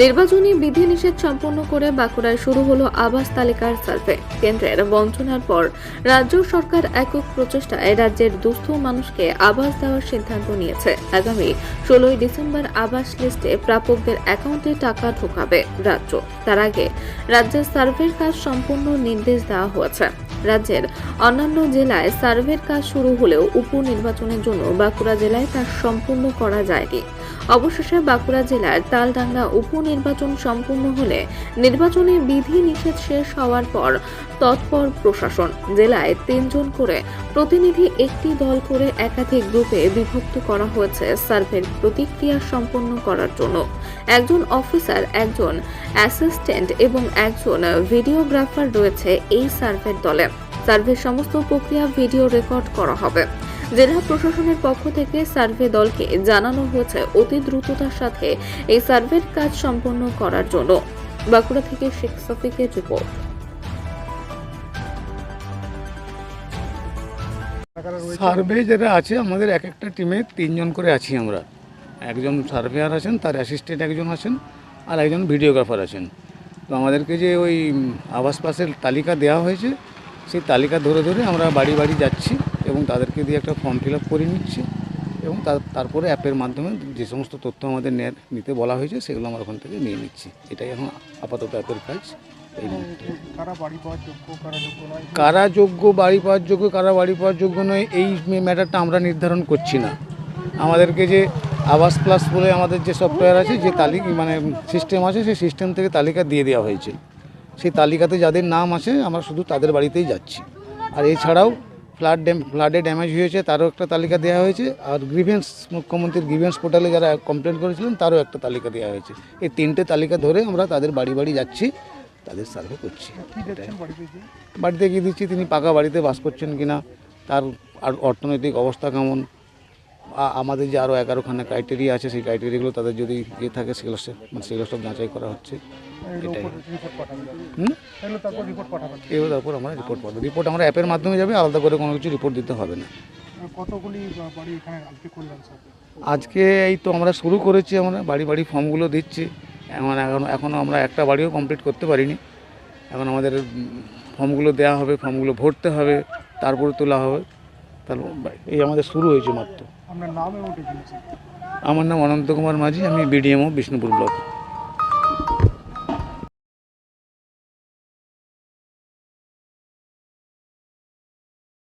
নির্বাচনী বিধিনিষেধ সম্পন্ন করে বাঁকুড়ায় শুরু হলো আবাস তালিকার সার্ভে। কেন্দ্রের বঞ্চনার পর রাজ্য সরকার একক প্রচেষ্টায় রাজ্যের দুস্থ মানুষকে আবাস দেওয়ার সিদ্ধান্ত নিয়েছে। আগামী 16 ডিসেম্বর আবাস লিস্টে প্রাপকদের অ্যাকাউন্টে টাকা ঢোকাবে রাজ্য। তার আগে রাজ্যের সার্ভের কাজ সম্পূর্ণ নির্দেশ দেওয়া হয়েছে। রাজ্যের অন্যান্য জেলায় সার্ভের কাজ শুরু হলেও উপনির্বাচনের জন্য বাঁকুড়া জেলায় তা সম্পূর্ণ করা যায়নি। অবশেষে বাঁকুড়া জেলার তালডাঙ্গা উপনির্বাচন সম্পূর্ণ হলে নির্বাচনী বিধি নিষেধ শেষ হওয়ার পর তৎপর প্রশাসন। জেলায় 3 জন করে প্রতিনিধি একটি দল করে একাধিক গ্রুপে বিভক্ত করা হয়েছে সার্ভের প্রতিক্রিয়া সম্পন্ন করার জন্য। একজন অফিসার, একজন অ্যাসিস্ট্যান্ট এবং একজন ভিডিওগ্রাফার রয়েছে এই সার্ভের দলে। সার্ভের সমস্ত প্রক্রিয়া ভিডিও রেকর্ড করা হবে। জেলা প্রশাসনের পক্ষ থেকে সার্ভে দলকে জানানো হয়েছে অতি দ্রুততার সাথে এই সার্ভের কাজ সম্পন্ন করার জন্য। বাঁকুড়া থেকে শেখ সফিকের রিপোর্ট। সার্ভে যেটা আছে আমাদের এক একটা টিমে 3 জন করে আছি আমরা। একজন সার্ভেয়ার আছেন, তার অ্যাসিস্ট্যান্ট একজন আছেন, আর একজন ভিডিওগ্রাফার আছেন। তো আমাদেরকে যে ওই আবাস পাসের তালিকা দেওয়া হয়েছে, সেই তালিকা ধরে ধরে আমরা বাড়ি বাড়ি যাচ্ছি এবং তাদেরকে দিয়ে একটা ফর্ম ফিল আপ করে নিচ্ছি এবং তারপরে অ্যাপের মাধ্যমে যে সমস্ত তথ্য আমাদের নিতে বলা হয়েছে সেগুলো আমরা ওখান থেকে নিয়ে নিচ্ছি। এটাই এখন আপাতত অ্যাপের কাজ। এই মুহূর্তে কারা বাড়ি পাওয়ার যোগ্য, কারা বাড়ি পাওয়ার যোগ্য নয়, এই ম্যাটারটা আমরা নির্ধারণ করছি না। আমাদেরকে যে আবাস প্লাস বলে আমাদের যে সফটওয়্যার আছে, যে তালিকা মানে সিস্টেম আছে, সেই সিস্টেম থেকে তালিকা দিয়ে দেওয়া হয়েছে। সেই তালিকাতে যাদের নাম আছে আমরা শুধু তাদের বাড়িতেই যাচ্ছি। আর এছাড়াও ফ্লাডে ড্যামেজ হয়েছে তারও একটা তালিকা দেওয়া হয়েছে। আর গ্রিভেন্স, মুখ্যমন্ত্রীর গ্রিভেন্স পোর্টালে যারা কমপ্লেন করেছিলেন তারও একটা তালিকা দেওয়া হয়েছে। এই 3টে তালিকা ধরে আমরা তাদের বাড়ি বাড়ি যাচ্ছি, তাদের সার্ভে করছি। বাড়িতে গিয়ে দিচ্ছি তিনি পাকা বাড়িতে বাস করছেন কিনা, তার আর অর্থনৈতিক অবস্থা কেমন, আমাদের যে আরও 11খানা ক্রাইটেরিয়া আছে, সেই ক্রাইটেরিয়াগুলো তাদের যদি ইয়ে থাকে সেগুলো সব যাচাই করা হচ্ছে। এটাই তারপর আমরা রিপোর্ট আমরা অ্যাপের মাধ্যমে যাবে, আলাদা করে কোনো কিছু রিপোর্ট দিতে হবে না। কতগুলি বাড়ি এখানে আজকে করলেন স্যার? আজকে এই তো আমরা শুরু করেছি, আমরা বাড়ি বাড়ি ফর্মগুলো দিচ্ছি। এখনও আমরা একটা বাড়িও কমপ্লিট করতে পারিনি। এখন আমাদের ফর্মগুলো দেওয়া হবে, ফর্মগুলো ভরতে হবে, তারপরে তোলা হবে। তারপর এই আমাদের শুরু হয়েছে মাত্র। আপনার নাম এবং ডেজিগনেশন? আমার নাম অনন্ত কুমার মাঝি, আমি বিডিএমও বিষ্ণুপুর ব্লক।